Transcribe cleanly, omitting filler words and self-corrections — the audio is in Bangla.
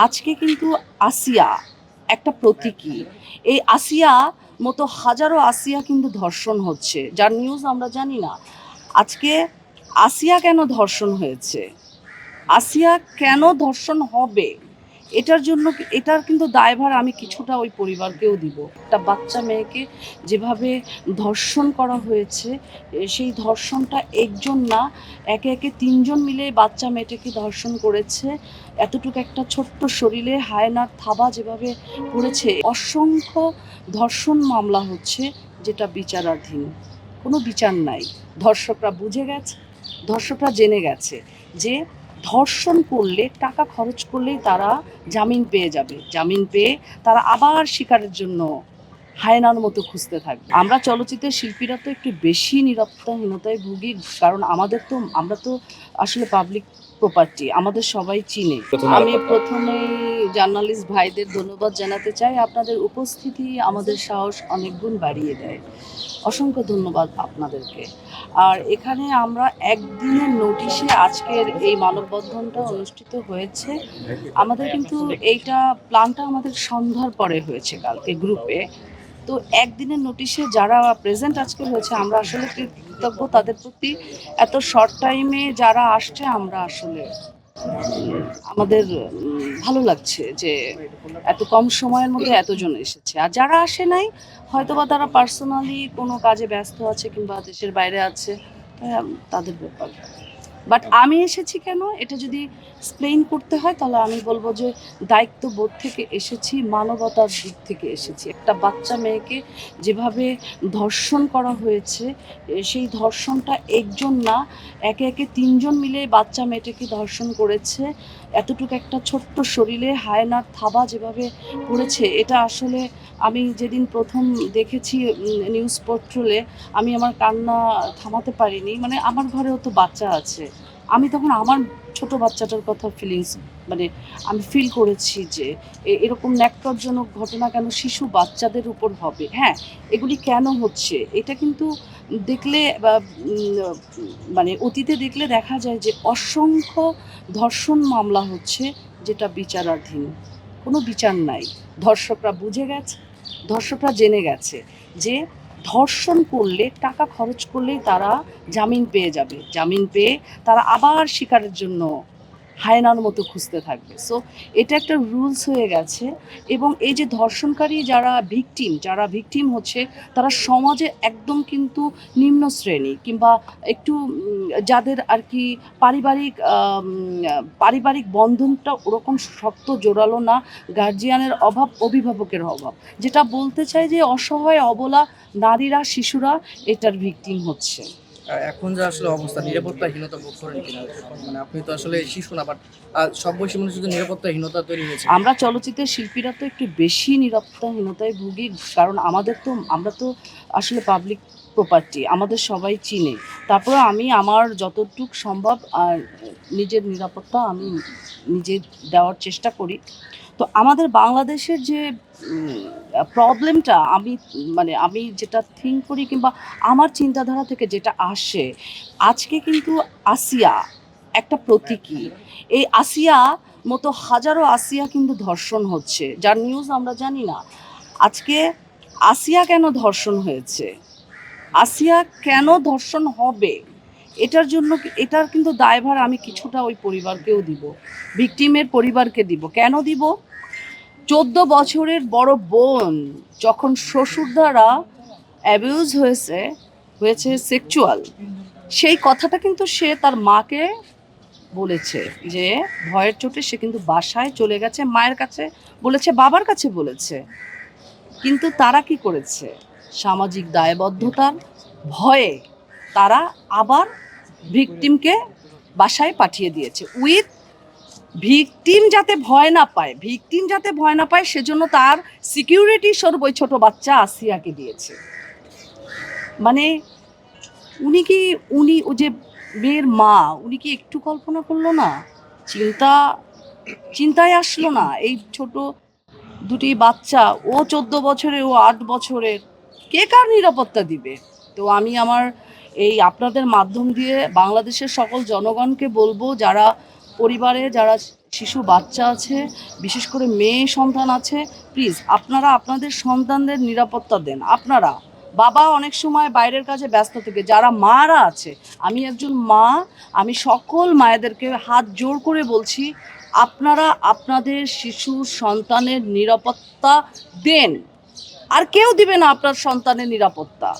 আজকে কিন্তু আসিয়া একটা প্রতীকী। এই আসিয়া মতো হাজারো আসিয়া কিন্তু ধর্ষণ হচ্ছে, যার নিউজ আমরা জানি না। আজকে আসিয়া কেন ধর্ষণ হয়েছে, আসিয়া কেন ধর্ষণ হবে, এটার কিন্তু দায়ভার আমি কিছুটা ওই পরিবারকেও দিব। একটা বাচ্চা মেয়েকে যেভাবে ধর্ষণ করা হয়েছে, সেই ধর্ষণটা একজন না, একে একে তিনজন মিলে বাচ্চা মেয়েটাকে ধর্ষণ করেছে। এতটুকু একটা ছোট্ট শরীরে হায়নার থাবা যেভাবে পড়েছে, অসংখ্য ধর্ষণ মামলা হচ্ছে যেটা বিচারাধীন, কোনো বিচার নাই। ধর্ষকরা বুঝে গেছে, ধর্ষকরা জেনে গেছে যে ধর্ষণ করলে, টাকা খরচ করলেই তারা জামিন পেয়ে যাবে, জামিন পেয়ে তারা আবার শিকারের জন্য হায়নার মতো খুঁজতে থাকবে। আমরা চলচ্চিত্রের শিল্পীরা তো একটু বেশি নিরাপত্তাহীনতায় ভুগি, কারণ আমরা তো আসলে পাবলিক প্রপার্টি, আমাদের সবাই চিনে। আমি প্রথমেই জার্নালিস্ট ভাইদের ধন্যবাদ জানাতে চাই, আপনাদের উপস্থিতি আমাদের সাহস অনেক গুণ বাড়িয়ে দেয়। অসংখ্য ধন্যবাদ আপনাদেরকে। আর এখানে আমরা একদিনের নোটিশে আজকের এই মানববন্ধনটা অনুষ্ঠিত হয়েছে। আমাদের কিন্তু এইটা প্ল্যানটা আমাদের সন্ধ্যার পরে হয়েছে কালকে গ্রুপে। তো একদিনের নোটিশে যারা প্রেজেন্ট আজকে হয়েছে, আমরা আসলে কৃতজ্ঞ তাদের প্রতি। এত শর্ট টাইমে যারা আসছে, আমরা আসলে আমাদের ভালো লাগছে যে এত কম সময়ের মধ্যে এতজন এসেছে। আর যারা আসে নাই, হয়তোবা তারা পার্সোনালি কোনো কাজে ব্যস্ত আছে কিংবা দেশের বাইরে আছে, তাদের ব্যাপার। বাট আমি এসেছি কেন, এটা যদি এক্সপ্লেইন করতে হয় তাহলে আমি বলবো যে দায়িত্ববোধ থেকে এসেছি, মানবতার দিক থেকে এসেছি। একটা বাচ্চা মেয়েকে যেভাবে ধর্ষণ করা হয়েছে, সেই ধর্ষণটা একজন না, একে একে তিনজন মিলে বাচ্চা মেয়েটাকে ধর্ষণ করেছে। এতটুকু একটা ছোট্ট শরীরে হায়নার থাবা যেভাবে পড়েছে, এটা আসলে আমি যেদিন প্রথম দেখেছি নিউজ পোর্টালে, আমি আমার কান্না থামাতে পারিনি। মানে আমার ঘরেও তো বাচ্চা আছে, আমি তখন আমার ছোট বাচ্চাটার কথা মানে আমি ফিল করেছি যে এরকম ন্যাক্কারজনক ঘটনা কেন শিশু বাচ্চাদের উপর হবে। হ্যাঁ, এগুলি কেন হচ্ছে, এটা কিন্তু দেখলে বা মানে অতীতে দেখলে দেখা যায় যে অসংখ্য ধর্ষণ মামলা হচ্ছে যেটা বিচারাধীন, কোনো বিচার নাই। ধর্ষকরা বুঝে গেছে, ধর্ষকরা জেনে গেছে যে ধর্ষণ করলে, টাকা খরচ করলেই তারা জামিন পেয়ে যাবে, জামিন পেয়ে তারা আবার শিকারের জন্য হায়নার মতো খুঁজতে থাকবে। সো এটা একটা রুলস হয়ে গেছে। এবং এই যে ধর্ষণকারী যারা ভিকটিম হচ্ছে, তারা সমাজে একদম কিন্তু নিম্ন শ্রেণী কিংবা একটু যাদের আর কি পারিবারিক বন্ধনটা ওরকম শক্ত জোরালো না, গার্জিয়ানের অভাব, অভিভাবকের অভাব, যেটা বলতে চাই যে অসহায় অবলা নারীরা, শিশুরা এটার ভিকটিম হচ্ছে। এখন যে আসলে অবস্থা, নিরাপত্তাহীনতা বোধ করেন কিনা? মানে আপনি তো আসলে শিশু না, বাট সব বয়সী মানুষ শুধু নিরাপত্তাহীনতা তৈরি হয়েছে কিনা? আমরা চলচ্চিত্রের শিল্পীরা তো একটু বেশি নিরাপত্তাহীনতায় ভুগি, কারণ আমরা তো আসলে পাবলিক প্রপার্টি, আমাদের সবাই চিনে। তারপরে আমি আমার যতটুক সম্ভব আর নিজের নিরাপত্তা আমি নিজে দেওয়ার চেষ্টা করি। তো আমাদের বাংলাদেশের যে প্রবলেমটা, আমি যেটা থিঙ্ক করি কিংবা আমার চিন্তাধারা থেকে যেটা আসে, আজকে কিন্তু আসিয়া একটা প্রতীকী। এই আসিয়া মতো হাজারো আসিয়া কিন্তু ধর্ষণ হচ্ছে, যার নিউজ আমরা জানি না। আজকে আসিয়া কেন ধর্ষণ হয়েছে, আসিয়া কেন ধর্ষণ হবে, এটার কিন্তু দায়ভার আমি কিছুটা ওই পরিবারকেও দিব, ভিকটিমের পরিবারকে দিব। কেন দিব? 14 বছরের বড় বোন যখন শ্বশুর দ্বারা অ্যাবিউজ হয়েছে সেক্সুয়াল, সেই কথাটা কিন্তু সে তার মাকে বলেছে যে ভয়ের চোটে সে কিন্তু বাসায় চলে গেছে, মায়ের কাছে বলেছে, বাবার কাছে বলেছে। কিন্তু তারা কি করেছে, সামাজিক দায়বদ্ধতার ভয়ে তারা আবার ভিকটিমকে বাসায় পাঠিয়ে দিয়েছে, উইথ ভিকটিম যাতে ভয় না পায় সেজন্য তার সিকিউরিটি স্বরূপ ওই ছোট বাচ্চা আসিয়াকে দিয়েছে। মানে উনি ও যে মেয়ের মা, উনি কি একটু কল্পনা করলো না, চিন্তায় আসলো না এই ছোট দুটি বাচ্চা, ও 14 বছরের, ও 8 বছরের, কে কার নিরাপত্তা দিবে? তো আমি আমার এই আপনাদের মাধ্যম দিয়ে বাংলাদেশের সকল জনগণকে বলবো, যারা পরিবারে যারা শিশু বাচ্চা আছে, বিশেষ করে মেয়ে সন্তান আছে, প্লিজ আপনারা আপনাদের সন্তানদের নিরাপত্তা দেন। আপনারা বাবা অনেক সময় বাইরের কাজে ব্যস্ত থেকে, যারা মারা আছে, আমি একজন মা, আমি সকল মায়েদেরকে হাত জোর করে বলছি, আপনারা আপনাদের শিশু সন্তানের নিরাপত্তা দেন। আর কেউ দিবে না আপনার সন্তানের নিরাপত্তা।